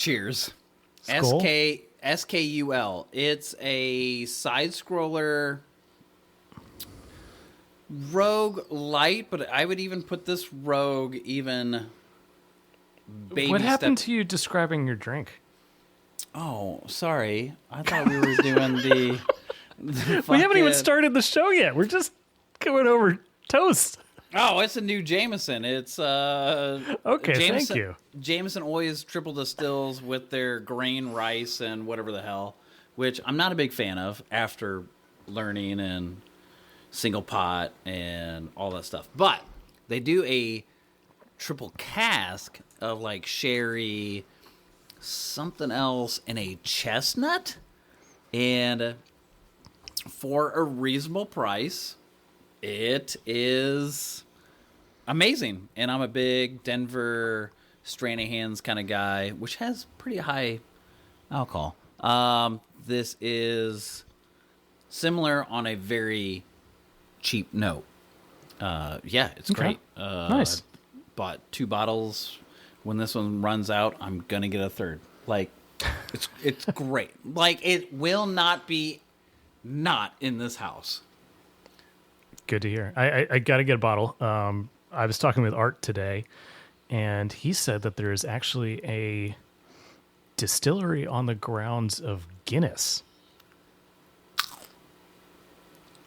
Cheers. Skull? SKUL. It's a side scroller rogue light, but I would even put this rogue even baby What happened step. to you describing your drink? Oh, sorry. I thought we were doing the We haven't even fucking- started the show yet. We're just going over toast. Oh, it's a new Jameson. It's Okay, Jameson, thank you. Jameson always triple distills with their grain rice and whatever the hell, which I'm not a big fan of after learning and single pot and all that stuff. But they do a triple cask of like sherry, something else, and a chestnut, and for a reasonable price. It is amazing. And I'm a big Denver Stranahan's kind of guy, which has pretty high alcohol. This is similar on a very cheap note. Yeah, it's Okay. great. Nice. I bought 2 bottles. When this one runs out, I'm going to get a third. Like, it's great. Like, it will not be not in this house. Good to hear. I got to get a bottle. I was talking with Art today, and he said that there is actually a distillery on the grounds of Guinness.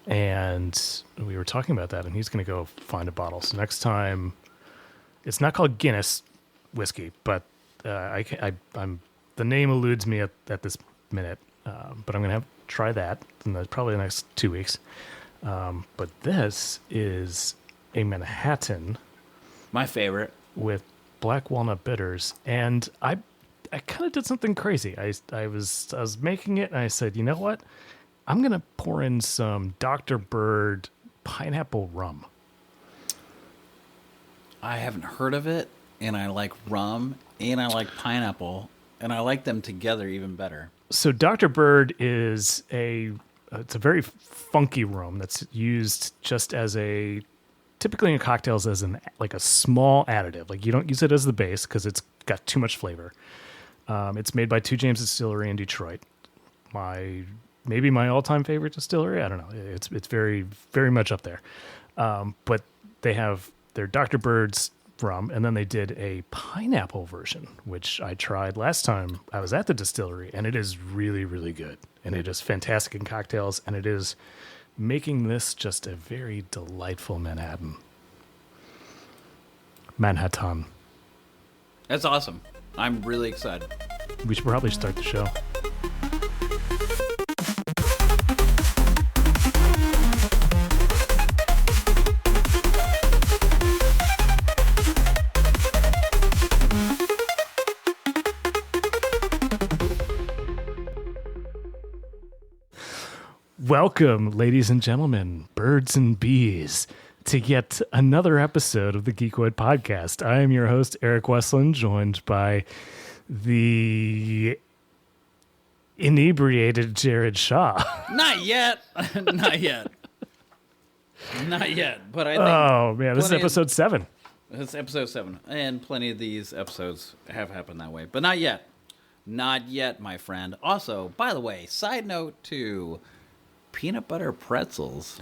And we were talking about that, and he's going to go find a bottle. So next time, it's not called Guinness whiskey, but I'm the name eludes me at this minute. But I'm going to try that in probably the next 2 weeks. But this is a Manhattan, My favorite. with black walnut bitters, and I kind of did something crazy. I was making it, and I said, you know what? I'm gonna pour in some Dr. Bird pineapple rum. I haven't heard of it, and I like rum, and I like pineapple, and I like them together even better. So Dr. Bird is it's a very funky rum that's used just as typically in cocktails as like a small additive. Like you don't use it as the base because it's got too much flavor. It's made by Two James Distillery in Detroit. Maybe my all-time favorite distillery. I don't know. It's very, very much up there. But they have their Dr. Bird's rum, and then they did a pineapple version, which I tried last time I was at the distillery, and it is really, really good. And it is fantastic in cocktails, and it is making this just a very delightful Manhattan. That's awesome. I'm really excited. We should probably start the show. Welcome, ladies and gentlemen, birds and bees, to yet another episode of the Geeqoid Podcast. I am your host, Eric Westland, joined by the inebriated Jarrad Shaw. Not yet. Not yet. Not yet. But I think Oh, man, this is plenty of- episode 7. It's episode 7, and plenty of these episodes have happened that way. But not yet. Not yet, my friend. Also, by the way, side note to peanut butter pretzels.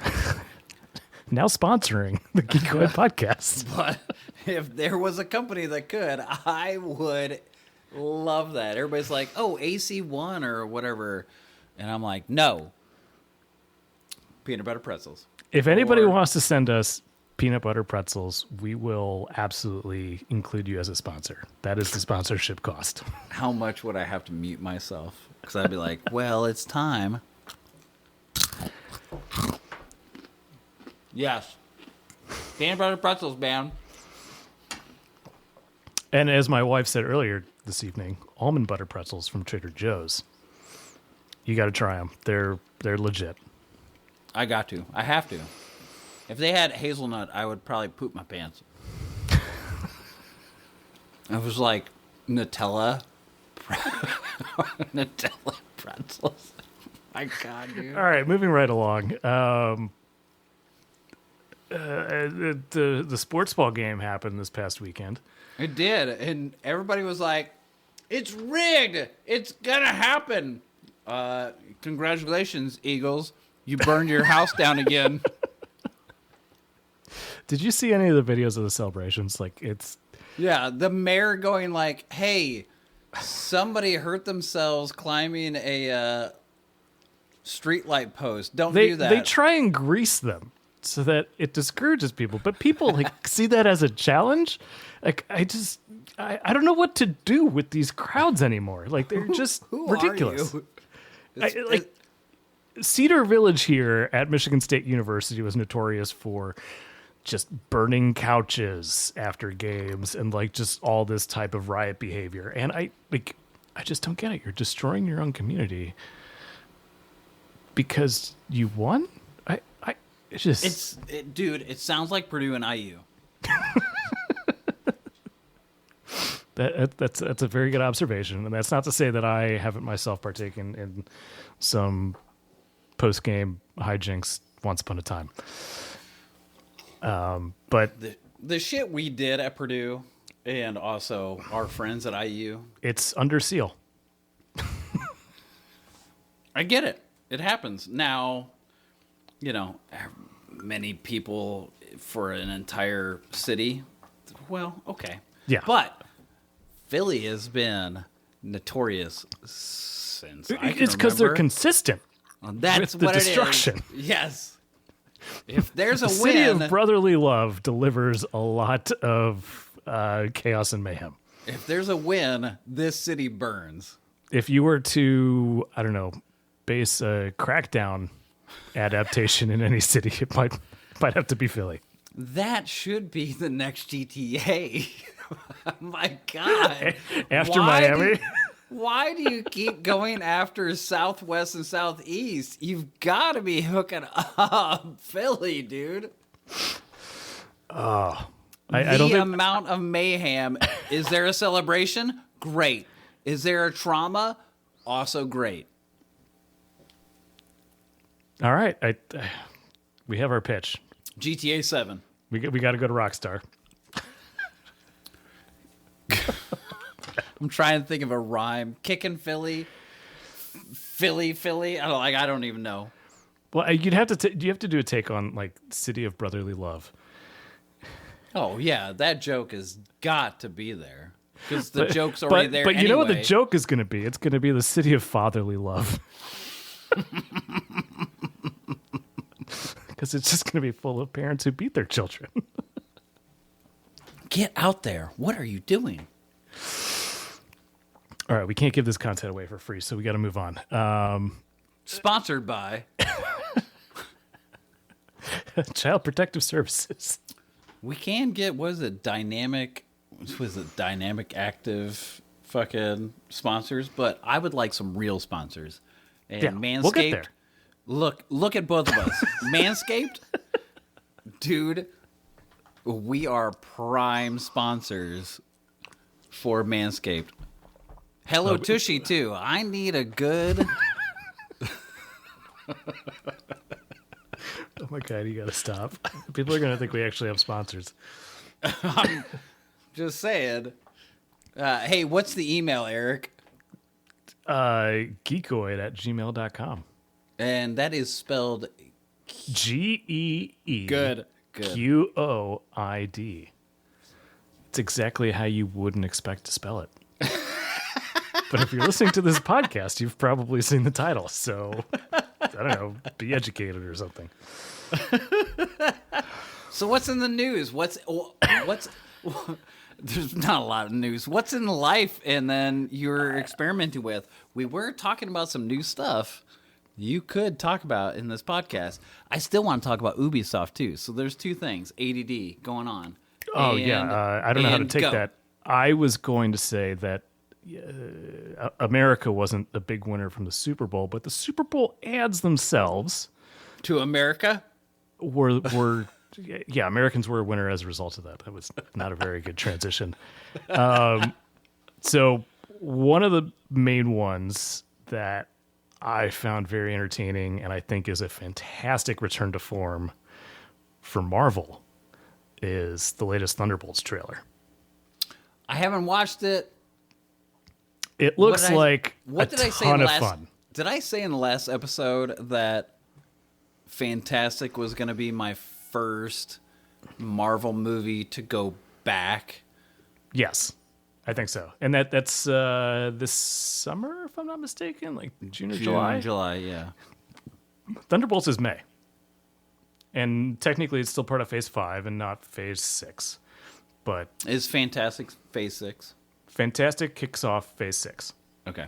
Now sponsoring the Geeqoid Podcast. But if there was a company that could, I would love that. Everybody's like, oh, AC1 or whatever. And I'm like, no. Peanut butter pretzels. If anybody Or- wants to send us peanut butter pretzels, we will absolutely include you as a sponsor. That is the sponsorship cost. How much would I have to mute myself? Because I'd be like, well, it's time. Yes. Peanut butter pretzels, man. And as my wife said earlier this evening, almond butter pretzels from Trader Joe's. You got to try them. They're legit. I got to. I have to. If they had hazelnut, I would probably poop my pants. It was like Nutella. Nutella pretzels. My God, dude. All right, moving right along. The sports ball game happened this past weekend. It did. And everybody was like, It's rigged. It's gonna happen. Congratulations, Eagles. You burned your house down again. Did you see any of the videos of the celebrations? Yeah, the mayor going like, "Hey, somebody hurt themselves climbing a streetlight post. Don't do that." They try and grease them so that it discourages people, but people see that as a challenge. I don't know what to do with these crowds anymore. They're just ridiculous. Are you? Cedar Village here at Michigan State University was notorious for just burning couches after games and just all this type of riot behavior. And I just don't get it. You're destroying your own community because you won. Dude, it sounds like Purdue and IU. That's a very good observation, and that's not to say that I haven't myself partaken in some post-game hijinks once upon a time. But the shit we did at Purdue, and also our friends at IU, it's under seal. I get it. It happens. Now, many people for an entire city. Well, okay. Yeah. But Philly has been notorious since I can It's because they're remember. consistent. That's with the what destruction. It is. Yes. If there's a The win, city of brotherly love delivers a lot of chaos and mayhem. if there's a win, this city burns. If you were to, I don't know, base a Crackdown adaptation in any city, it might have to be Philly. That should be the next GTA. My God. After Miami? Why do you keep going after Southwest and Southeast? You've got to be hooking up Philly, dude. I don't think... amount of mayhem. Is there a celebration? Great. Is there a trauma? Also great. All right. We have our pitch. GTA 7. We got to go to Rockstar. I'm trying to think of a rhyme. Kicking Philly. Philly. I don't even know. Well, you have to do a take on City of Brotherly Love. Oh yeah, that joke has got to be there because the joke's already there. But you anyway. know what the joke is going to be? It's going to be the City of Fatherly Love. Because it's just going to be full of parents who beat their children. Get out there. What are you doing? All right, we can't give this content away for free, so we got to move on. Sponsored by Child Protective Services. We can get dynamic active fucking sponsors, but I would like some real sponsors. And Yeah, Manscaped, we'll get there. Look at both of us. Manscaped, dude, we are prime sponsors for Manscaped. Hello Tushy too. I need a good. Oh my God, you got to stop. People are going to think we actually have sponsors. I'm just saying. Hey, what's the email, Eric? Geeqoid@gmail.com. And that is spelled Geeqoid. good. It's exactly how you wouldn't expect to spell it. But if you're listening to this podcast, you've probably seen the title. So, I don't know, be educated or something. So what's in the news? What's there's not a lot of news. What's in life and then you're experimenting with? We were talking about some new stuff you could talk about in this podcast. I still want to talk about Ubisoft too. So there's two things, ADD going on. Oh, yeah. I don't know how to take go. that. I was going to say that America wasn't a big winner from the Super Bowl, but the Super Bowl ads themselves To America? were yeah, Americans were a winner as a result of that. That was not a very good transition. So one of the main ones that I found very entertaining and I think is a fantastic return to form for Marvel is the latest Thunderbolts trailer. I haven't watched it. It looks like what a did I say ton in of last, fun. Did I say in the last episode that Fantastic was going to be my first Marvel movie to go back? Yes, I think so. And that's this summer, if I'm not mistaken, like June or July. July, yeah. Thunderbolts is May. And technically it's still part of Phase 5 and not Phase 6. But Is Fantastic Phase 6? Fantastic kicks off Phase 6. Okay.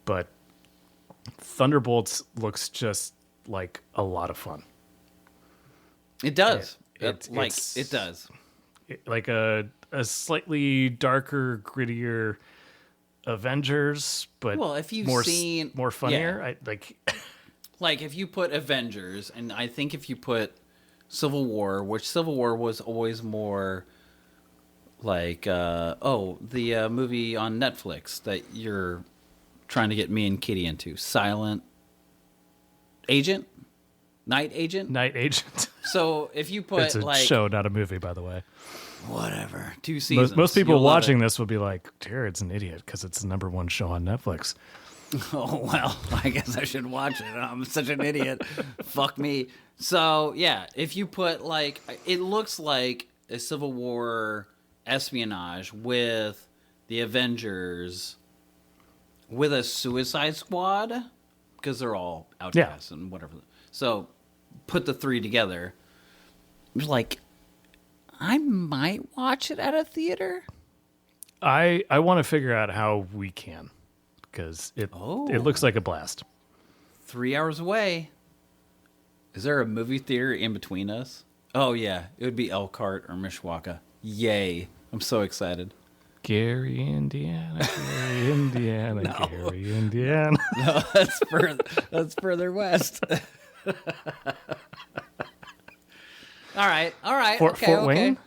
But Thunderbolts looks just like a lot of fun. It does. It does. Like a slightly darker, grittier Avengers, but Well, if you've more seen more funnier. yeah. I like Like if you put Avengers, and I think if you put Civil War, which Civil War was always more like the movie on Netflix that you're trying to get me and Kitty into, Silent Agent, Night Agent. So if you put it's a show, not a movie, by the way. Whatever, 2 seasons. Most people watching this would be like, Jared's an idiot because it's the #1 show on Netflix. Oh, well, I guess I should watch it. I'm such an idiot. Fuck me. So, yeah, if you put, like, it looks like a Civil War espionage with the Avengers with a Suicide Squad, because they're all outcasts and whatever. So, put the 3 together. Like, I might watch it at a theater. I want to figure out how we can, because it looks like a blast. 3 hours away. Is there a movie theater in between us? Oh, yeah. It would be Elkhart or Mishawaka. Yay. I'm so excited. Gary, Indiana. Gary, Indiana. No. Gary, Indiana. No, that's further west. All right. Fort Wayne?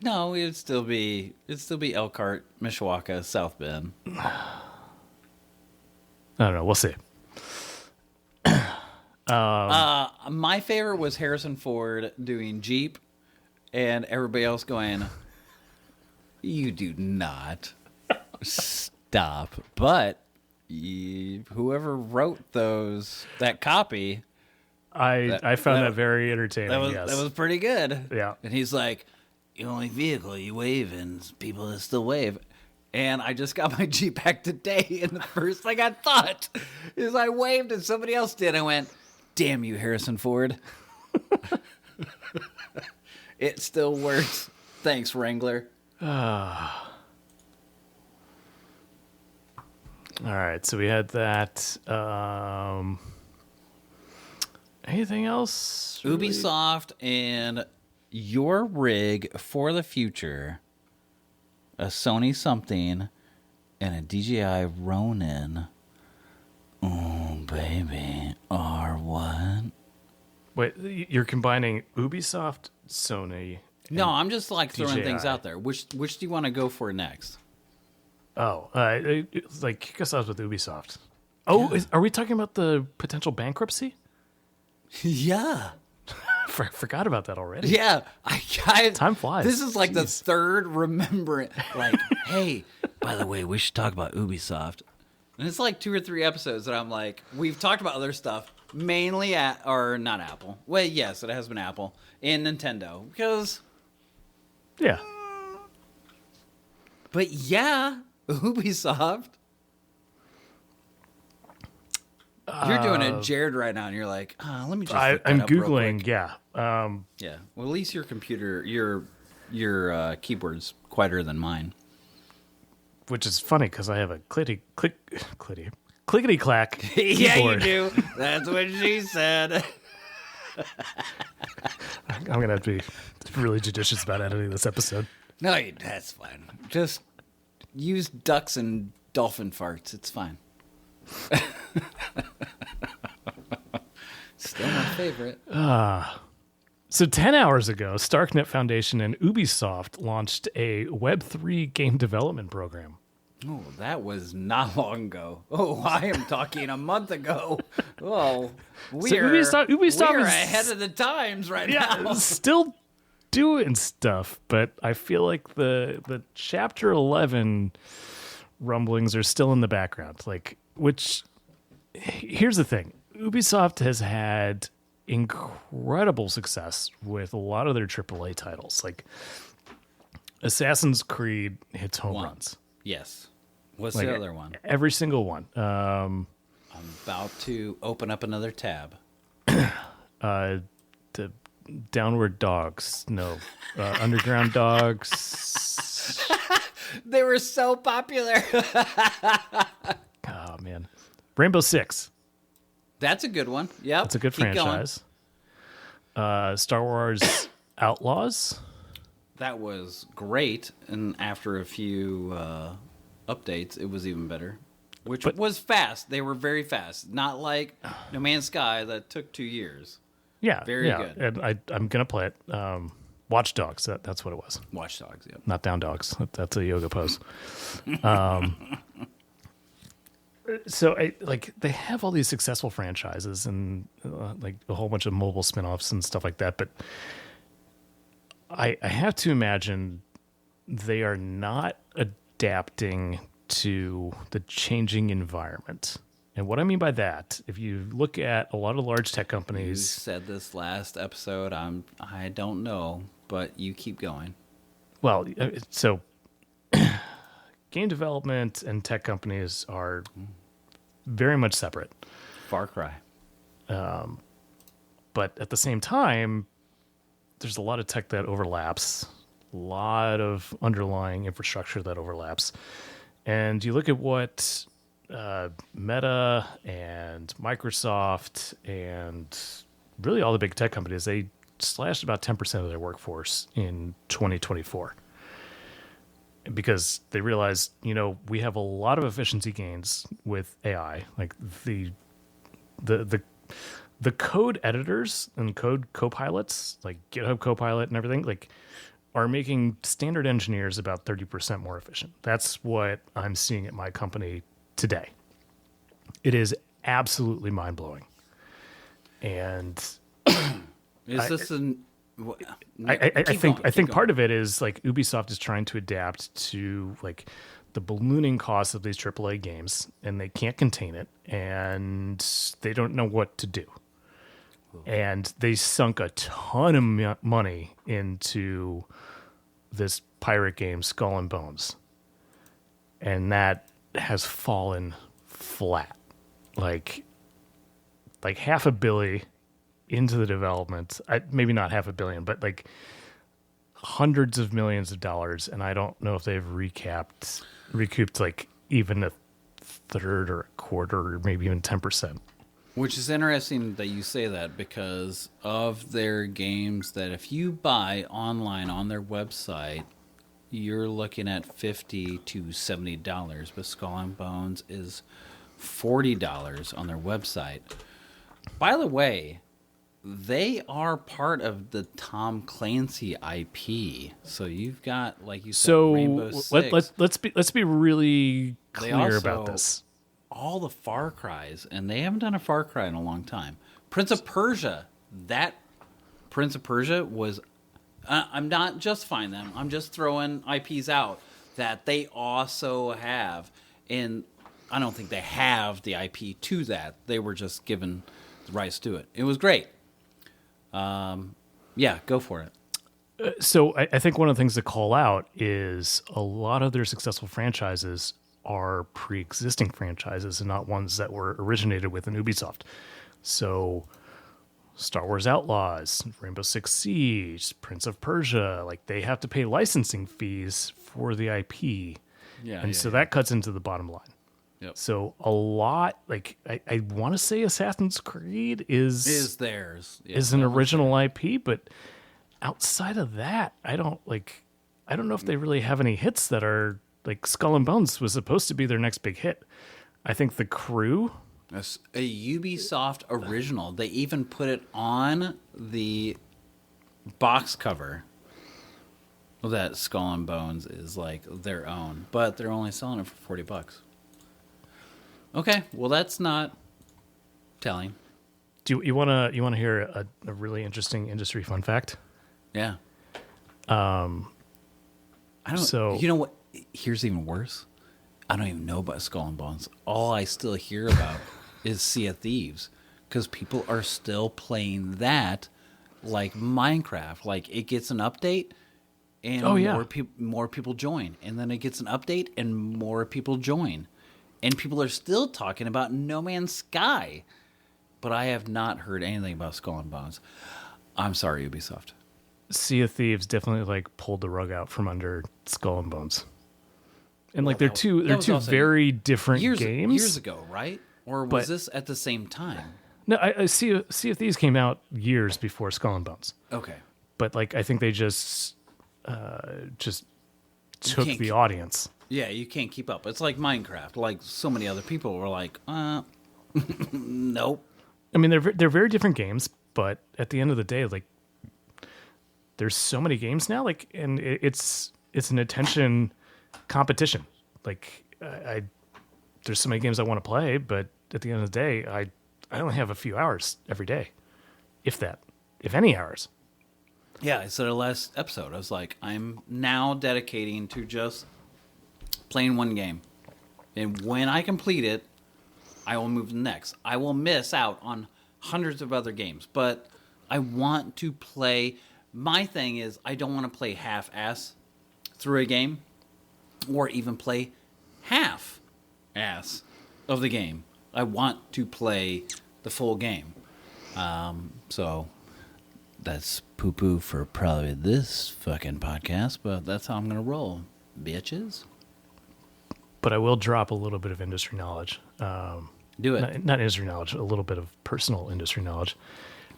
No, it'd still be Elkhart, Mishawaka, South Bend. I don't know. We'll see. My favorite was Harrison Ford doing Jeep, and everybody else going, "You do not stop." But whoever wrote that copy, I found that very entertaining. that was pretty good. Yeah. And he's like, "The only vehicle you wave in is people that still wave." And I just got my Jeep back today, and the first thing I thought is I waved and somebody else did. I went, "Damn you, Harrison Ford." It still works. Thanks, Wrangler. All right, so we had that. Anything else? Really? Ubisoft and your rig for the future. A Sony something and a DJI Ronin. Oh, baby. R1. Wait, you're combining Ubisoft, Sony. No, I'm just like throwing DJI. things out there. Which do you want to go for next? Oh, it's like kick us out with Ubisoft. Oh, Yeah. are we talking about the potential bankruptcy? Yeah. Forgot about that already. Yeah. Time flies. This is like the Jeez. third remembrance. Like, hey, by the way, we should talk about Ubisoft. And it's like 2 or 3 episodes that I'm like, we've talked about other stuff, mainly or not Apple. Well, yes, it has been Apple and Nintendo because. Yeah. But yeah, Ubisoft. You're doing a Jared right now, and you're like, let me just. Look that I'm up real Googling, quick. yeah. Yeah. Well, at least your computer, your keyboard's quieter than mine. Which is funny because I have a clickety clack keyboard. Yeah, you do. That's what she said. I'm going to have to be really judicious about editing this episode. No, that's fine. Just use ducks and dolphin farts. It's fine. Still my favorite. So 10 hours ago, Starknet Foundation and Ubisoft launched a Web3 game development program. Oh, that was not long ago. Oh, I am talking a month ago. Oh, Ubisoft we're is ahead of the times right now. Still doing stuff, but I feel like the Chapter 11 rumblings are still in the background. Like, which here's the thing: Ubisoft has had incredible success with a lot of their AAA titles. Like, Assassin's Creed hits home runs. Yes. What's Like, the other one? Every single one. I'm about to open up another tab. The Downward Dogs. No. Underground Dogs. They were so popular. Oh, man. Rainbow Six. That's a good one. Yep. That's a good franchise. Star Wars Outlaws. That was great. And after a few updates, it was even better. Which was fast. They were very fast. Not like No Man's Sky that took 2 years. Yeah. Very good. And I'm going to play it. Watch Dogs. That's what it was. Watch Dogs, yep. Not Down Dogs. That's a yoga pose. So they have all these successful franchises and like a whole bunch of mobile spinoffs and stuff like that. But I have to imagine they are not adapting to the changing environment. And what I mean by that, if you look at a lot of large tech You companies, said this last episode. I don't know, but you keep going. well, so game development and tech companies are very much separate. Far Cry. But at the same time, there's a lot of tech that overlaps, a lot of underlying infrastructure that overlaps. And you look at what Meta and Microsoft and really all the big tech companies, they slashed about 10% of their workforce in 2024. Because they realized, we have a lot of efficiency gains with AI. Like the code editors and code co-pilots, like GitHub Copilot and everything, like are making standard engineers about 30% more efficient. That's what I'm seeing at my company today. It is absolutely mind-blowing. And Is this an... I think part of it is like Ubisoft is trying to adapt to like the ballooning costs of these AAA games, and they can't contain it, and they don't know what to do. And they sunk a ton of money into this pirate game, Skull and Bones, and that has fallen flat. Like $500 million into the development, maybe not $500 million, but like hundreds of millions of dollars, and I don't know if they've recouped like even a third or a quarter or maybe even 10%. Which is interesting that you say that, because of their games that if you buy online on their website, you're looking at $50 to $70, but Skull and Bones is $40 on their website. By the way, they are part of the Tom Clancy IP. So you've got, like you said, Rainbow Six. Let's be really clear about this. All the Far Cries, and they haven't done a Far Cry in a long time. Prince of Persia was... I'm not justifying them. I'm just throwing IPs out that they also have. And I don't think they have the IP to that. They were just given the rights to it. It was great. Yeah, go for it. So I think one of the things to call out is a lot of their successful franchises are pre-existing franchises and not ones that were originated within Ubisoft. So Star Wars Outlaws, Rainbow Six Siege, Prince of Persia, like they have to pay licensing fees for the IP. So that cuts into the bottom line. Yep. So a lot, like I want to say Assassin's Creed is theirs. Yeah, is an original IP, but outside of that, I don't know if they really have any hits that are like Skull and Bones was supposed to be their next big hit. I think The Crew. That's a Ubisoft original. They even put it on the box cover that Skull and Bones is like their own, but they're only selling it for $40. Okay, well that's not telling. Do you want to hear a really interesting industry fun fact? Yeah. I don't. So you know what? Here's even worse. I don't even know about Skull and Bones. All I still hear about is Sea of Thieves, because people are still playing that like Minecraft. Like, it gets an update and more people join. And then it gets an update and more people join. And people are still talking about No Man's Sky. But I have not heard anything about Skull and Bones. I'm sorry, Ubisoft. Sea of Thieves definitely like pulled the rug out from under Skull and Bones. And like they're two very different games. Years ago, right? Or was this at the same time? No, I Sea of Thieves came out years before Skull and Bones. Okay. But like I think they just took the audience. Yeah, you can't keep up. It's like Minecraft. Like so many other people were like, nope. I mean, they're very different games, but at the end of the day, like there's so many games now, like, and it's an attention competition. Like there's so many games I want to play, but at the end of the day, I only have a few hours every day, if any hours. Yeah, I said it last episode. I was like, I'm now dedicating to just playing one game. And when I complete it, I will move to the next. I will miss out on hundreds of other games, but I want to play. My thing is, I don't want to play half-ass through a game or even play half-ass of the game. I want to play the full game. So that's poo-poo for probably this fucking podcast, but that's how I'm going to roll, bitches. But I will drop a little bit of industry knowledge. Do it. Not industry knowledge, a little bit of personal industry knowledge.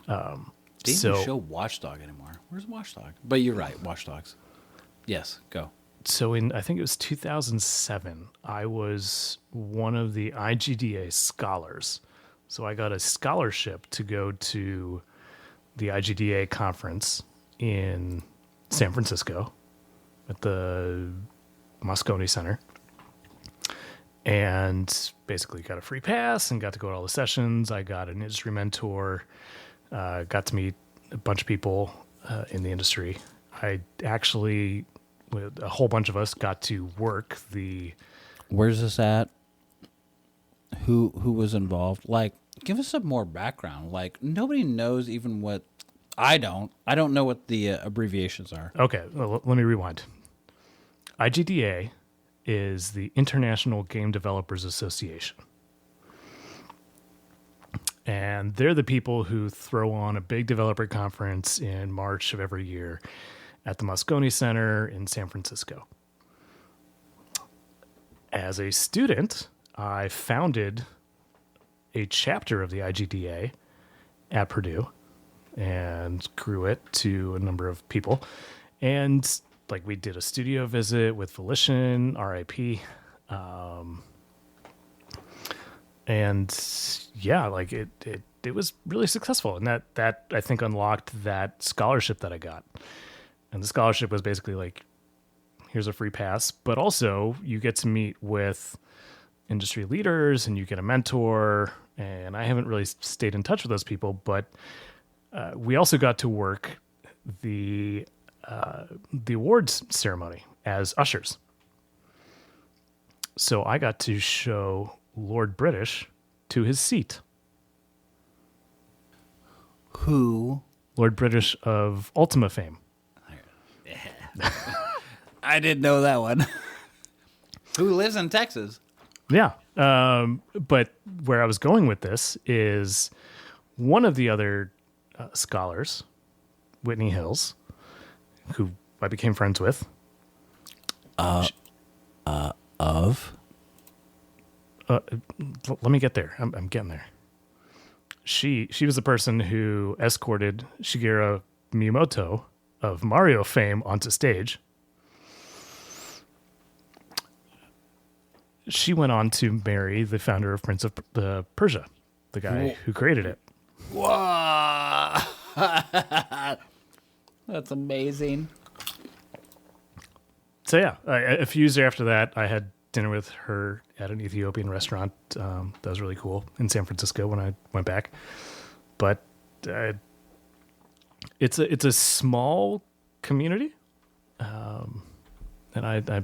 They didn't show Watchdog anymore. Where's Watchdog? But you're right, Watchdogs. Yes, go. So I think it was 2007, I was one of the IGDA scholars. So I got a scholarship to go to the IGDA conference in San Francisco at the Moscone Center. And basically got a free pass and got to go to all the sessions. I got an industry mentor, got to meet a bunch of people in the industry. I actually, with a whole bunch of us, got to work the... Where's this at? Who was involved? Like, give us some more background. Like, nobody knows even what... I don't know what the abbreviations are. Okay, well, let me rewind. IGDA is the International Game Developers Association. And they're the people who throw on a big developer conference in March of every year at the Moscone Center in San Francisco. As a student, I founded a chapter of the IGDA at Purdue and grew it to a number of people. And like we did a studio visit with Volition, RIP. And yeah, like it was really successful. And that I think unlocked that scholarship that I got. And the scholarship was basically like, here's a free pass, but also you get to meet with industry leaders and you get a mentor. And I haven't really stayed in touch with those people, but we also got to work the awards ceremony as ushers. So I got to show Lord British to his seat. Who? Lord British of Ultima fame. I didn't know that one. Who lives in Texas? Yeah. But where I was going with this is one of the other scholars, Whitney Hills, who I became friends with. Of? Let me get there. I'm getting there. She was the person who escorted Shigeru Miyamoto of Mario fame onto stage. She went on to marry the founder of Prince of Persia, the guy who created it. Wow. That's amazing. So yeah, a few years after that, I had dinner with her at an Ethiopian restaurant. That was really cool in San Francisco when I went back. But it's a small community, and I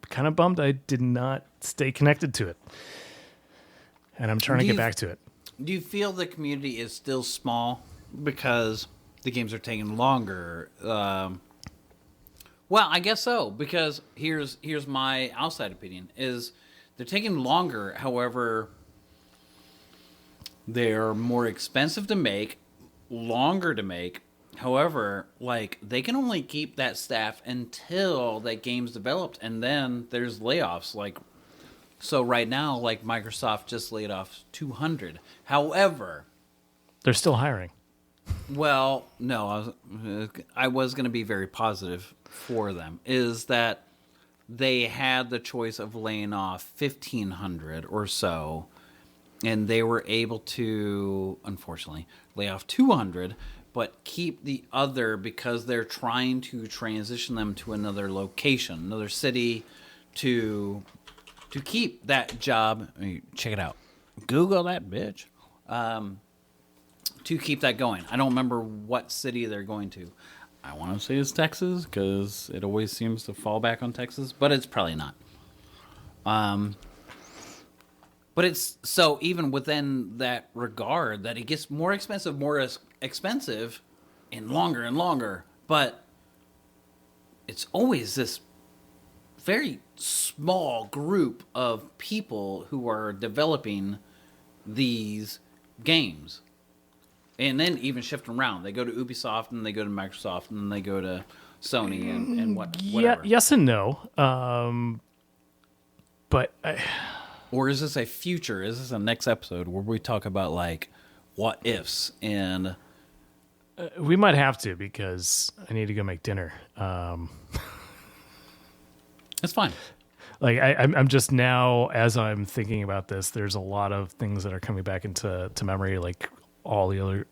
kind of bummed I did not stay connected to it. And I'm trying to get back to it. Do you feel the community is still small because the games are taking longer? Well, I guess so, because here's my outside opinion, is they're taking longer. However, they're more expensive to make, longer to make. However, like, they can only keep that staff until that game's developed, and then there's layoffs. Like, so right now, like, Microsoft just laid off 200. However, they're still hiring. Well, no, I was going to be very positive for them, is that they had the choice of laying off 1,500 or so, and they were able to, unfortunately, lay off 200, but keep the other because they're trying to transition them to another location, another city, to keep that job. I mean, check it out. Google that, bitch. To keep that going. I don't remember what city they're going to. I want to say it's Texas because it always seems to fall back on Texas, but it's probably not. But it's so even within that regard that it gets more expensive, and longer. But it's always this very small group of people who are developing these games. And then even shifting around. They go to Ubisoft, and they go to Microsoft, and then they go to Sony, and whatever. Yes and no. But or is this a future? Is this a next episode where we talk about, like, what ifs? And we might have to, because I need to go make dinner. It's fine. Like, I'm just now, as I'm thinking about this, there's a lot of things that are coming back into memory, like all the other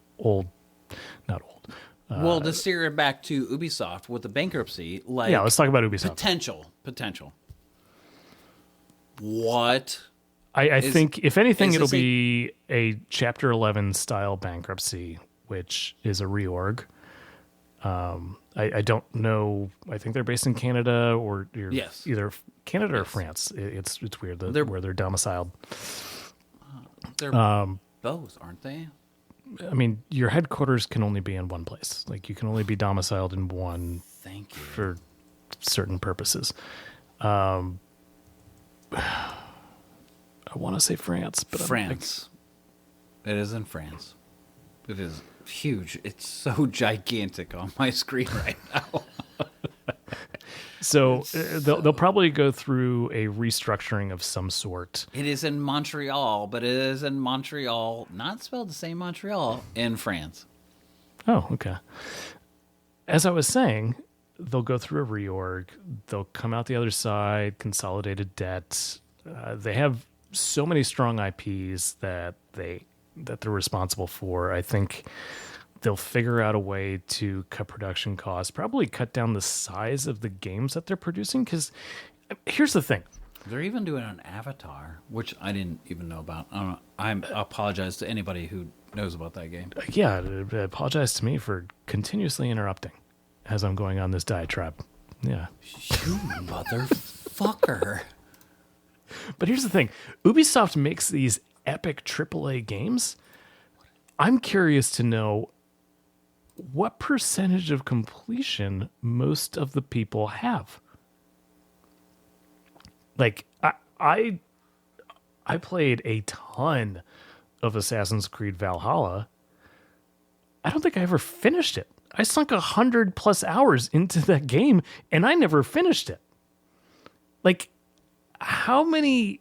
not old. Well, to steer it back to Ubisoft with the bankruptcy, like, yeah, let's talk about Ubisoft. Potential. What? I think, if anything, it'll be a Chapter 11 style bankruptcy, which is a reorg. I don't know. I think they're based in Canada or either Canada or France. It's weird where they're domiciled. They're both, aren't they? I mean, your headquarters can only be in one place. Like, you can only be domiciled in one. Thank you. For certain purposes. I want to say France, but France. It is in France. It is huge. It's so gigantic on my screen right now. So they'll probably go through a restructuring of some sort. It is in Montreal, but it is in Montreal, not spelled the same Montreal, in France. Oh, okay. As I was saying, they'll go through a reorg. They'll come out the other side, consolidated debt. They have so many strong IPs that they're responsible for. I think they'll figure out a way to cut production costs, probably cut down the size of the games that they're producing. Because here's the thing. They're even doing an Avatar, which I didn't even know about. I apologize to anybody who knows about that game. Yeah, apologize to me for continuously interrupting as I'm going on this diatribe. Yeah. You motherfucker. But here's the thing. Ubisoft makes these epic AAA games. I'm curious to know what percentage of completion most of the people have. Like, I played a ton of Assassin's Creed Valhalla. I don't think I ever finished it. I sunk 100+ hours into that game, and I never finished it. Like, how many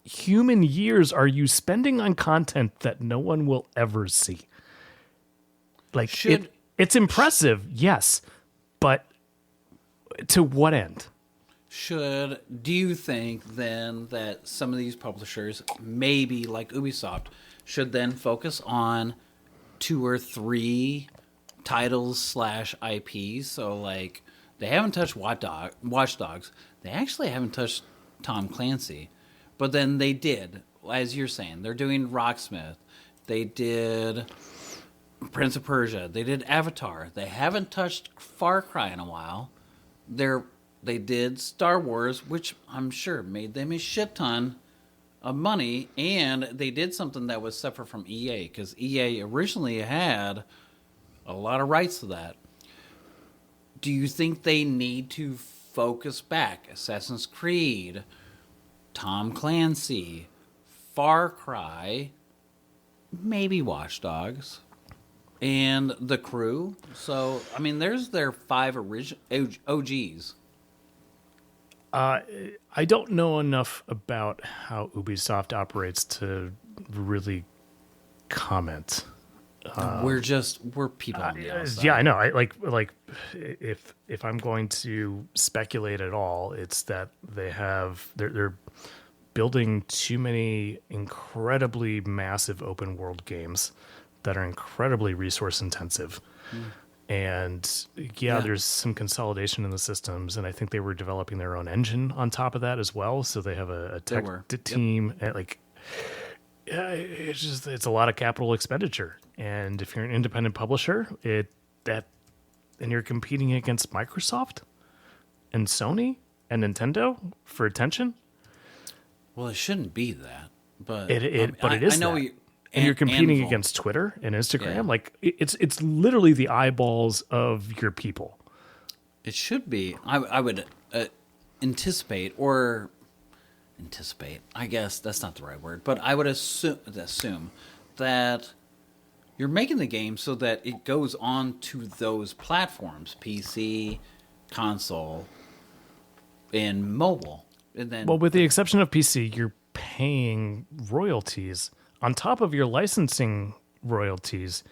human years are you spending on content that no one will ever see? Like, it's impressive, yes, but to what end? Do you think then that some of these publishers, maybe like Ubisoft, should then focus on 2 or 3 titles / IPs? So, like, they haven't touched Watch Dogs. They actually haven't touched Tom Clancy. But then they did, as you're saying, they're doing Rocksmith. They did Prince of Persia. They did Avatar. They haven't touched Far Cry in a while. They're they did Star Wars, which I'm sure made them a shit ton of money, and they did something that was separate from EA, because EA originally had a lot of rights to that. Do you think they need to focus back? Assassin's Creed, Tom Clancy, Far Cry, maybe Watch Dogs, and The Crew. So, I mean, there's their 5 original OGs. I don't know enough about how Ubisoft operates to really comment. We're people on the outside. Yeah, I know. I like if I'm going to speculate at all, it's that they're building too many incredibly massive open world games that are incredibly resource intensive. And there's some consolidation in the systems, and I think they were developing their own engine on top of that as well. So they have a tech team. Yep. It's a lot of capital expenditure, and if you're an independent publisher, and you're competing against Microsoft and Sony and Nintendo for attention. Well, it shouldn't be that, but it is. I know that. And you're competing against Twitter and Instagram. Yeah. Like it's literally the eyeballs of your people. It should be. I would anticipate. I guess that's not the right word, but I would assume that you're making the game so that it goes on to those platforms: PC, console, and mobile. And then, well, with the exception of PC, you're paying royalties on top of your licensing royalties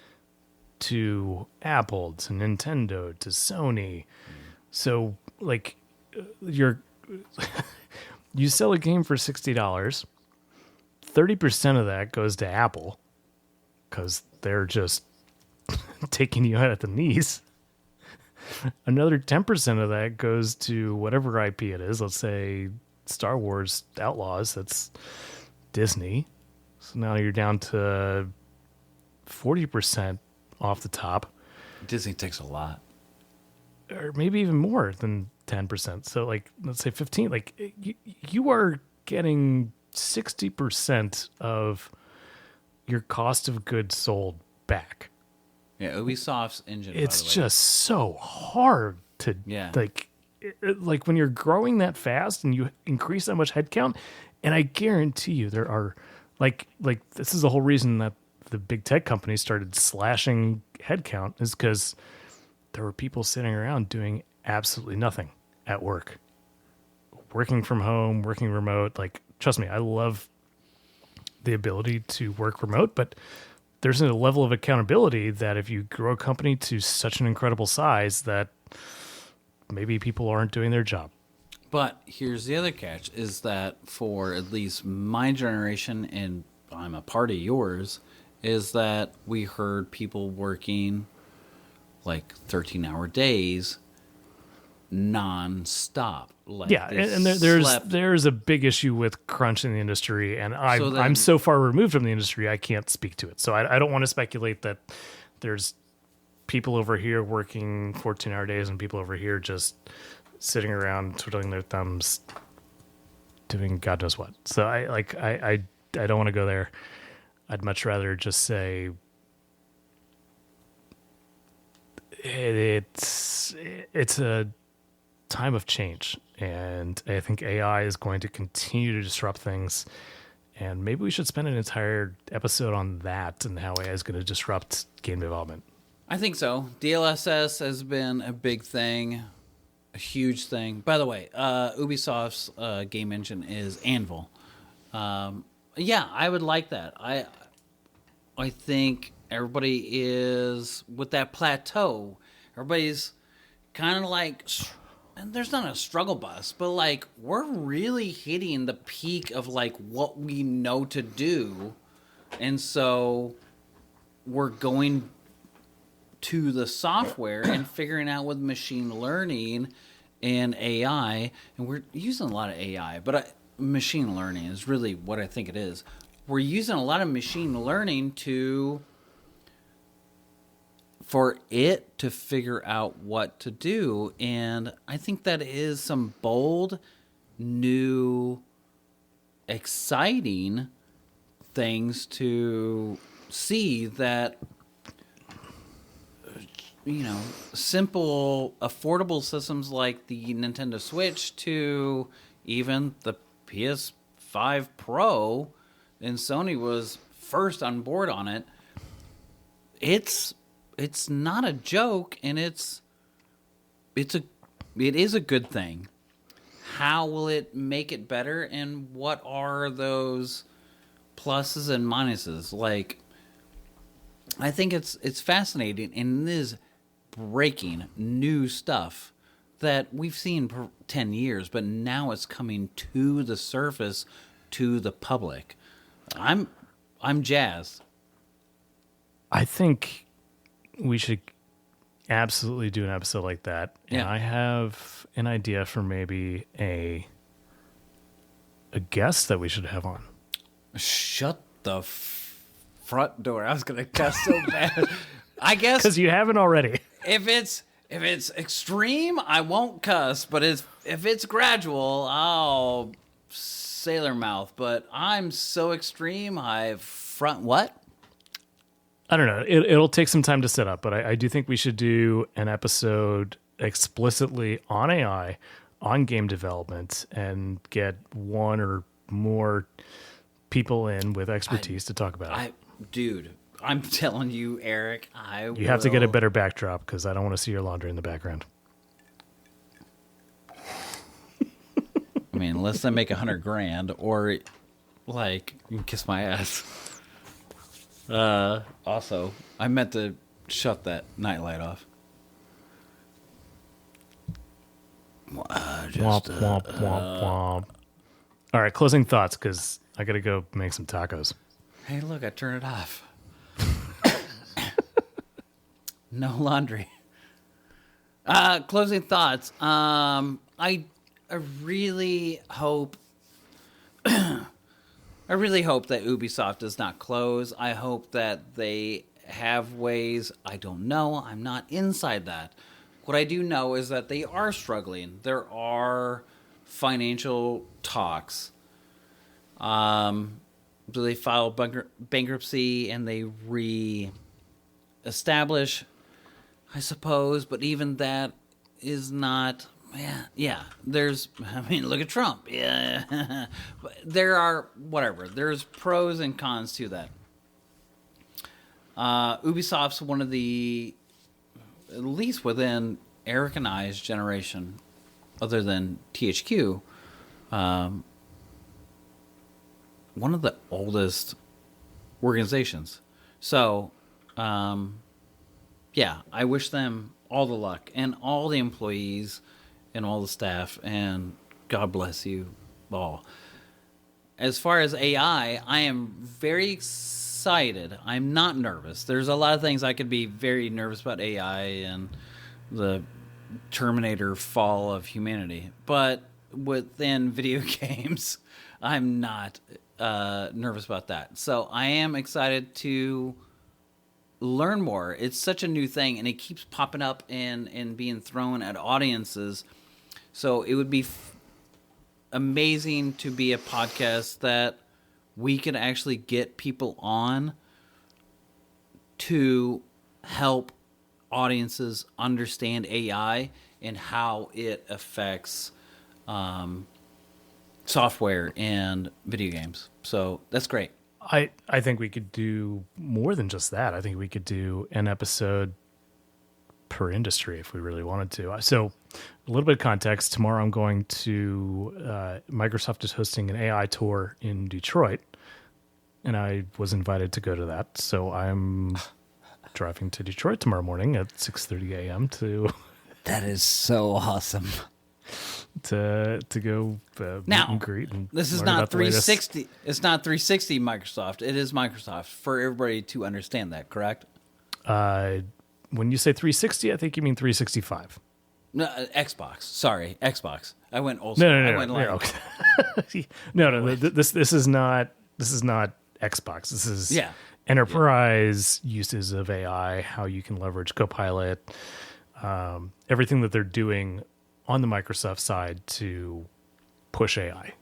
to Apple, to Nintendo, to Sony. So, like, you sell a game for $60, 30% of that goes to Apple because they're just taking you out at the knees. Another 10% of that goes to whatever IP it is. Let's say Star Wars Outlaws, that's Disney. So now you're down to 40% off the top. Disney takes a lot. Or maybe even more than 10%. So, like, let's say 15. Like, you are getting 60% of your cost of goods sold back. Yeah, Ubisoft's engine, it's just so hard to, like when you're growing that fast and you increase that much headcount, and I guarantee you there are, like this is the whole reason that the big tech companies started slashing headcount, is because there were people sitting around doing absolutely nothing at work, working from home, working remote. Like, trust me, I love the ability to work remote, but there's a level of accountability that if you grow a company to such an incredible size that maybe people aren't doing their job. But here's the other catch, is that for at least my generation, and I'm a part of yours, is that we heard people working like 13-hour days non-stop. Like, and there's a big issue with crunch in the industry, and I'm so far removed from the industry I can't speak to it. So I don't want to speculate that there's people over here working 14-hour days and people over here just sitting around twiddling their thumbs doing God knows what. So I don't want to go there. I'd much rather just say it's a time of change, and I think AI is going to continue to disrupt things, and maybe we should spend an entire episode on that and how AI is going to disrupt game development. I think so. DLSS has been a big thing, a huge thing. By the way, Ubisoft's game engine is Anvil. Yeah, I would like that. I think everybody is with that plateau. Everybody's kind of like, and there's not a struggle bus, but like we're really hitting the peak of like what we know to do, and so we're going to the software and figuring out with machine learning and AI, and we're using a lot of AI, but machine learning is really what I think it is. We're using a lot of machine learning to for it to figure out what to do. And I think that is some bold, new, exciting things to see that, simple, affordable systems like the Nintendo Switch to even the PS5 Pro, and Sony was first on board on it. It's not a joke, and it is a good thing. How will it make it better, and what are those pluses and minuses? Like, I think it's fascinating, and it is breaking new stuff that we've seen for 10 years, but now it's coming to the surface, to the public. I'm jazzed. I think we should absolutely do an episode like that. And I have an idea for maybe a guest that we should have on. Shut the front door. I was going to cuss so bad. I guess because you haven't already. If it's extreme, I won't cuss. But if it's gradual, I'll sailor mouth. But I'm so extreme, what? I don't know. It'll take some time to set up, but I do think we should do an episode explicitly on AI, on game development, and get one or more people in with expertise to talk about it. Dude, I'm telling you, Eric, You have to get a better backdrop because I don't want to see your laundry in the background. I mean, unless I make $100,000, or like, you can kiss my ass. Also, I meant to shut that nightlight off. Womp, womp, womp, womp. All right, closing thoughts, because I got to go make some tacos. Hey, look, I turned it off. No laundry. Closing thoughts. I really hope I really hope that Ubisoft does not close. I hope that they have ways. I don't know. I'm not inside that. What I do know is that they are struggling. There are financial talks. Do they file bankruptcy and they re-establish? I suppose, but even that is not. Yeah. Look at Trump. Yeah. There are, whatever. There's pros and cons to that. Ubisoft's one of the, at least within Erik and I's generation, other than THQ, one of the oldest organizations. So, yeah, I wish them all the luck, and all the employees and all the staff, and God bless you all. As far as AI, I am very excited. I'm not nervous. There's a lot of things I could be very nervous about AI and the Terminator fall of humanity. But within video games, I'm not nervous about that. So I am excited to learn more. It's such a new thing, and it keeps popping up and being thrown at audiences. So it would be amazing to be a podcast that we can actually get people on to help audiences understand AI and how it affects software and video games. So that's great. I think we could do more than just that. I think we could do an episode per industry if we really wanted to. So a little bit of context. Tomorrow I'm going to, Microsoft is hosting an AI tour in Detroit, and I was invited to go to that. So I'm driving to Detroit tomorrow morning at 6:30 a.m. to... That is so awesome. To go now, meet and greet. And this is not 360. It's not 360 Microsoft. It is Microsoft, for everybody to understand that, correct? When you say 360, I think you mean 365. No, Xbox. Sorry, Xbox. I went old. No. No. This is not Xbox. This is enterprise uses of AI, how you can leverage Copilot, everything that they're doing on the Microsoft side to push AI.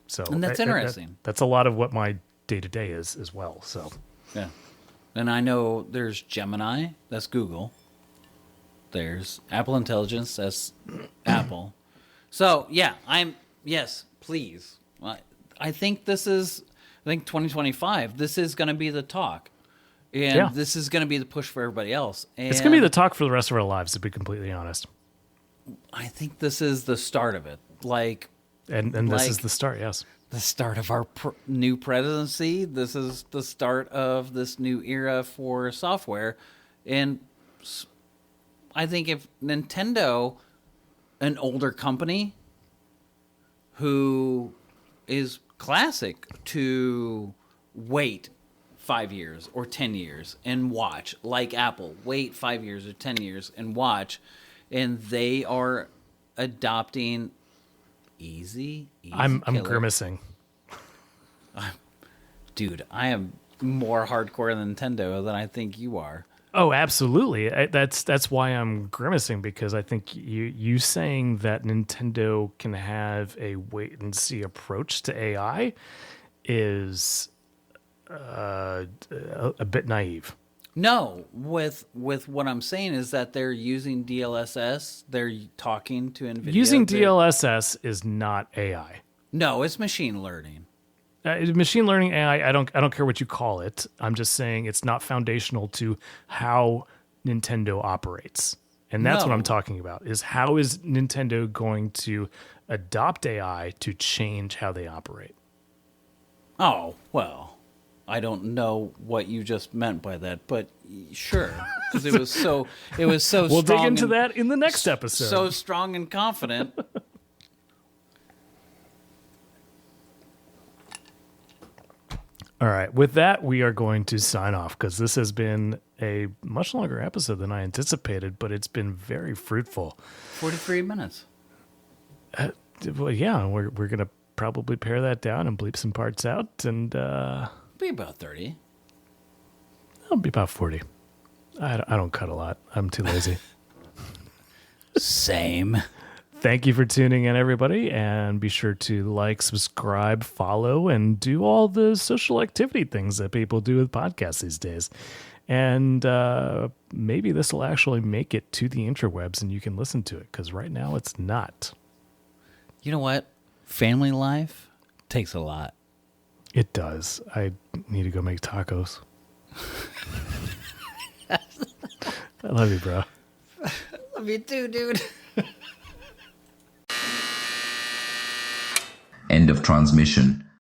So, and that's interesting. That's a lot of what my day-to-day is as well. So, yeah. And I know there's Gemini, that's Google. There's Apple Intelligence, that's Apple. So, yeah, yes, please. I think 2025, this is going to be the talk. And this is going to be the push for everybody else. And it's going to be the talk for the rest of our lives, to be completely honest. I think this is the start of it. And this is the start, yes. The start of our new presidency. This is the start of this new era for software. And I think if Nintendo, an older company who is classic to wait 5 years or 10 years and watch, like Apple, wait 5 years or 10 years and watch, and they are adopting easy I'm killer. grimacing. Dude, I am more hardcore than Nintendo than I think you are. Oh, absolutely. That's why I'm grimacing, because I think you saying that Nintendo can have a wait and see approach to AI is a bit naive. No, with what I'm saying is that they're using DLSS. They're talking to NVIDIA. Using DLSS is not AI. No, it's machine learning. Machine learning AI, I don't care what you call it. I'm just saying it's not foundational to how Nintendo operates. And that's what I'm talking about, is how is Nintendo going to adopt AI to change how they operate? Oh, well, I don't know what you just meant by that, but sure, because it was so we'll strong. We'll dig into that in the next episode. So strong and confident. All right. With that, we are going to sign off, because this has been a much longer episode than I anticipated, but it's been very fruitful. 43 minutes. Well, yeah, we're going to probably pare that down and bleep some parts out, and Be about 30. It'll be about 40. I don't cut a lot. I'm too lazy. Same. Thank you for tuning in, everybody, and be sure to like, subscribe, follow, and do all the social activity things that people do with podcasts these days. And maybe this will actually make it to the interwebs and you can listen to it, because right now it's not. You know what? Family life takes a lot. It does. I need to go make tacos. I love you, bro. Love you too, dude. End of transmission.